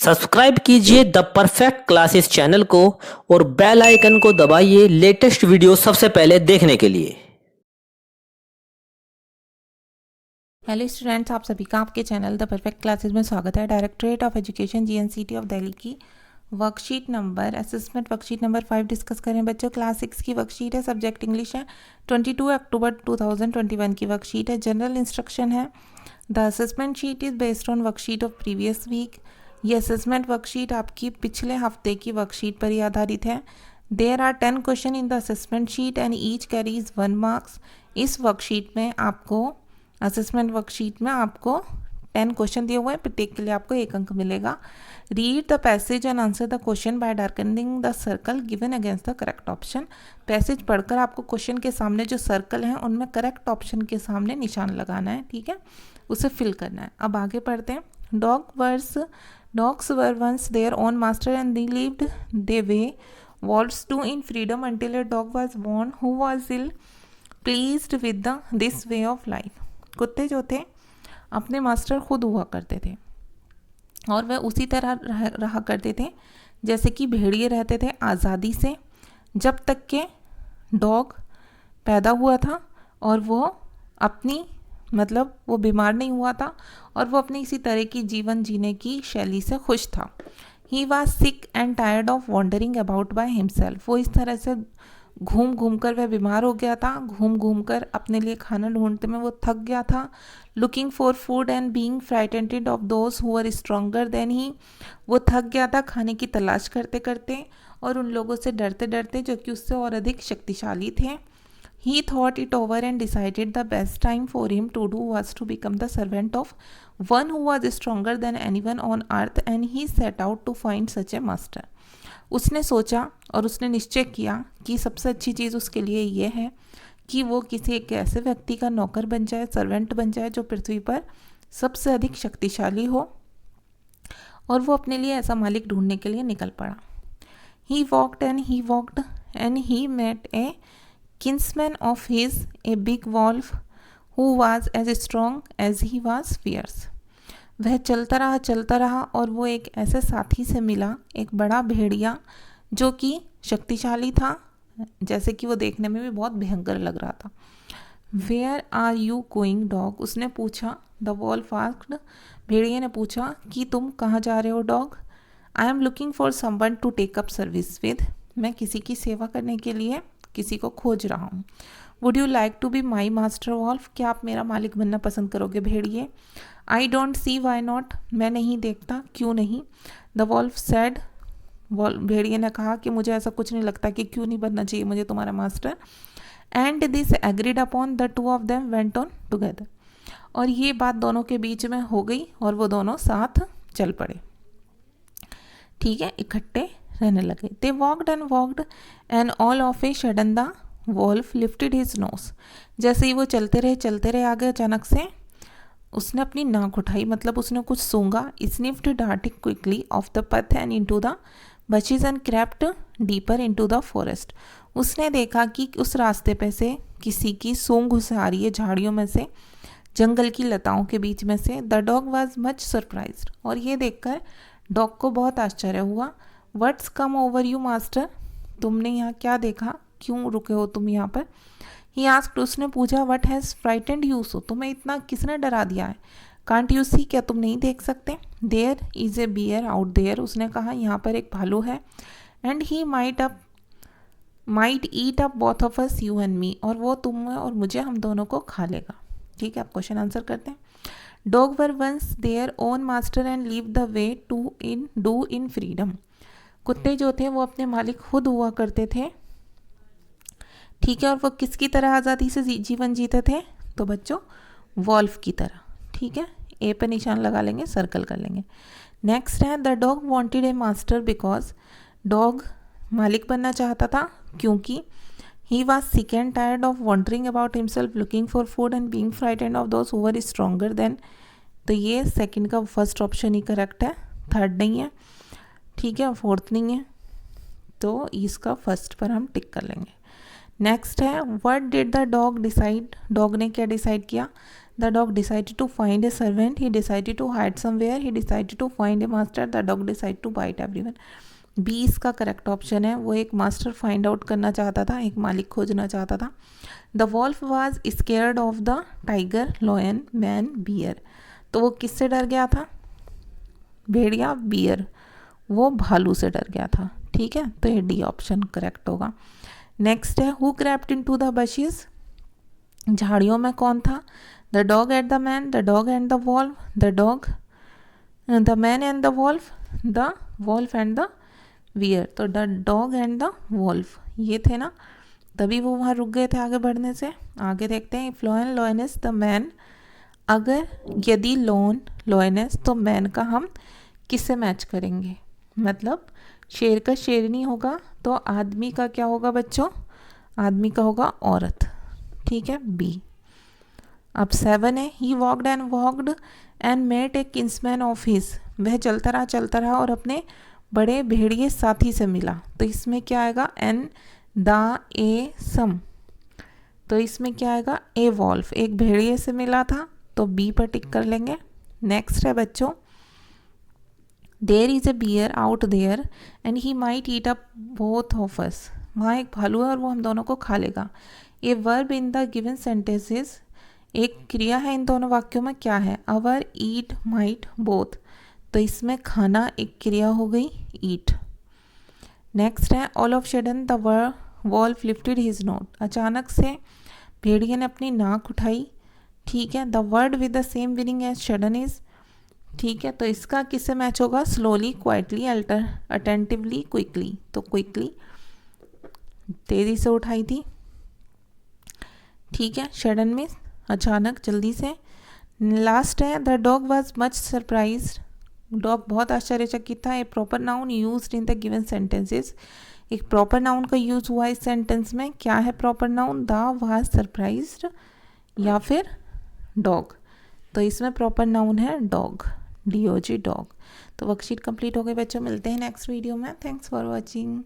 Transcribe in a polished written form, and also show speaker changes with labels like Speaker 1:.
Speaker 1: Subscribe कीजिए the perfect classes channel को और बेल आइकन को दबाइए लेटेस्ट वीडियो सबसे पहले देखने के लिए।
Speaker 2: हेलो स्टूडेंट्स, आप सभी का आपके चैनल द परफेक्ट क्लासेस में स्वागत है। Directorate of education GNCT of Delhi की worksheet number assessment worksheet number 5 discuss करें बच्चों। क्लास 6 की वर्कशीट है, सब्जेक्ट इंग्लिश है, 22 अक्टूबर 2021 की वर्कशीट है। जनरल इंस्ट्रक्शन है, the assessment sheet is based on worksheet of previous week. ये असेसमेंट वर्कशीट आपकी पिछले हफ्ते की वर्कशीट पर ही आधारित है। There are 10 question in the assessment sheet and each carries 1 marks. इस वर्कशीट में आपको असेसमेंट वर्कशीट में आपको 10 क्वेश्चन दिए हुए हैं, प्रत्येक के लिए आपको 1 अंक मिलेगा। Read the passage and answer the question by darkening the circle given against the correct option. Passage पढ़कर आपको क्वेश्चन के सामने जो सर्कल हैं उनमें करेक्ट ऑप्शन के सामने निशान लगाना है, ठीक है, उसे फिल करना है। अब आगे पढ़ते हैं। Dogs were once their own master and they lived the way wolves too in freedom until a dog was born who was ill pleased with this way of life। कुत्ते जो थे अपने मास्टर खुद हुआ करते थे और वह उसी तरह रहा करते थे जैसे कि भेड़िए रहते थे, आज़ादी से, जब तक के डॉग पैदा हुआ था और वो अपनी वो बीमार नहीं हुआ था और वो अपनी इसी तरह की जीवन जीने की शैली से खुश था। He was sick and tired of wandering about by himself. वो इस तरह से घूम घूम कर वह बीमार हो गया था, घूम घूम कर अपने लिए खाना ढूंढते में वो थक गया था। Looking for food and being frightened of those who are stronger than he. वो थक गया था खाने की तलाश करते करते और उन लोगों से डरते डरते जो कि उससे और अधिक शक्तिशाली थे। He thought it over and decided the best time for him to do was to become the servant of one who was stronger than anyone on earth and he set out to find such a master। उसने सोचा और उसने निश्चय किया कि सबसे अच्छी चीज़ उसके लिए ये है कि वो किसी एक ऐसे व्यक्ति का नौकर बन जाए, सर्वेंट बन जाए जो पृथ्वी पर सबसे अधिक शक्तिशाली हो, और वो अपने लिए ऐसा मालिक ढूंढने के लिए निकल पड़ा। He walked and he met a kinsman of his, a big wolf who was as strong as he was fierce। वह चलता रहा और वो एक ऐसे साथी से मिला, एक बड़ा भेड़िया जो कि शक्तिशाली था जैसे कि वो देखने में भी बहुत भयंकर लग रहा था। Where are you going dog, उसने पूछा। द वॉल्फ आस्क्ड, भेड़िए ने पूछा कि तुम कहाँ जा रहे हो dog. I am looking for someone to take up service with, मैं किसी की सेवा करने के लिए किसी को खोज रहा हूँ। Would you like to be my master wolf, क्या आप मेरा मालिक बनना पसंद करोगे भेड़िए। I don't see why not, मैं नहीं देखता क्यों नहीं। द वॉल्फ सैड, भेड़िए ने कहा कि मुझे ऐसा कुछ नहीं लगता कि क्यों नहीं बनना चाहिए मुझे तुम्हारा master. And this agreed upon, the two of them went on together, और ये बात दोनों के बीच में हो गई और वो दोनों साथ चल पड़े, ठीक है, इकट्ठे रहने लगे। They walked and all of a sudden the wolf lifted his nose. जैसे ही वो चलते रहे आगे अचानक से उसने अपनी नाक उठाई, उसने कुछ सूंघा। Sniffed darting quickly off the path and into the bushes and crept deeper into the forest. उसने देखा कि उस रास्ते पे से किसी की सूंघ घुस आ रही है झाड़ियों में से, जंगल की लताओं के बीच में से। The dog was much surprised, और ये देखकर डॉग को बहुत आश्चर्य हुआ। What's come over you master, तुमने यहाँ क्या देखा, क्यों रुके हो तुम यहाँ पर। ही आस्क्ड, उसने पूछा। What has frightened you so, तुम्हें इतना किसने डरा दिया है। कांट यू सी, क्या तुम नहीं देख सकते। There is a bear out there, उसने कहा यहाँ पर एक भालू है। And he might eat up both of us, you and me, और वो तुम और मुझे, हम दोनों को खा लेगा। ठीक है, आप क्वेश्चन आंसर करते हैं। Dog were once their own master and live the way to do in freedom. कुत्ते जो थे वो अपने मालिक खुद हुआ करते थे, ठीक है, और वो किसकी तरह आज़ादी से जीवन जीते थे, तो बच्चों वॉल्फ की तरह, ठीक है। ए पे निशान लगा लेंगे, सर्कल कर लेंगे। नेक्स्ट है, the dog wanted a master because, dog मालिक बनना चाहता था क्योंकि he was sick and tired of wandering about himself, looking for food and being frightened of those who were stronger than. तो ये सेकंड का फर्स्ट ऑप्शन ही correct है, थर्ड नहीं है, ठीक है, फोर्थ नहीं है, तो इसका फर्स्ट पर हम टिक कर लेंगे। नेक्स्ट है, what did the dog decide, dog ने क्या डिसाइड किया। The dog decided to find a servant. He decided to hide somewhere. He decided to find a master. The dog decided to bite everyone. B इसका correct option है। वो एक master find out करना चाहता था, एक मालिक खोजना चाहता था। The wolf was scared of the tiger, lion, man, bear. तो वो किससे डर गया था? भेड़िया, बियर। वो भालू से डर गया था। ठीक है, तो ये डी ऑप्शन करेक्ट होगा। नेक्स्ट है who crept into the bushes. झाड़ियों में कौन था? The dog and the man, the dog and the wolf, the man and the wolf and the bear. तो the dog and the wolf ये थे ना, तभी वो वहाँ रुक गए थे आगे बढ़ने से। आगे देखते हैं। If lion lioness the man, अगर यदि लॉन लॉयनेस तो मैन का हम किससे मैच करेंगे? मतलब शेर का शेरनी होगा तो आदमी का क्या होगा बच्चों? आदमी का होगा औरत। ठीक है, बी। अब 7 है he walked and met a kinsman of his. वह चलता रहा और अपने बड़े भेड़िए साथी से मिला। तो इसमें क्या आएगा? एन द ए सम। तो इसमें क्या आएगा? ए वॉल्फ, एक भेड़िए से मिला था, तो बी पर टिक कर लेंगे। नेक्स्ट है बच्चों there is a bear out there and he might eat up both of us. वहाँ एक भालू है और वो हम दोनों को खा लेगा। A verb in the given sentences, एक क्रिया है इन दोनों वाक्यों में, क्या है? Our, eat, might, both. तो इसमें खाना एक क्रिया हो गई, ईट। नेक्स्ट है all of sudden the wolf lifted his nose. अचानक से भेड़िए ने अपनी नाक उठाई। ठीक है, the word with the same meaning as sudden is. ठीक है, तो इसका किससे मैच होगा? Slowly, quietly, attentively, quickly. तो क्विकली तेजी से उठाई थी। ठीक है, सडन में अचानक, जल्दी से। लास्ट है the dog was much surprised. Dog बहुत आश्चर्यचकित था। A proper noun used in the given sentences, एक प्रॉपर नाउन का यूज हुआ इस सेंटेंस में। क्या है proper noun? The was surprised या फिर डॉग। तो इसमें प्रॉपर नाउन है डॉग, DOG, डॉग। तो वर्कशीट कंप्लीट हो गई बच्चों, मिलते हैं नेक्स्ट वीडियो में। Thanks for watching.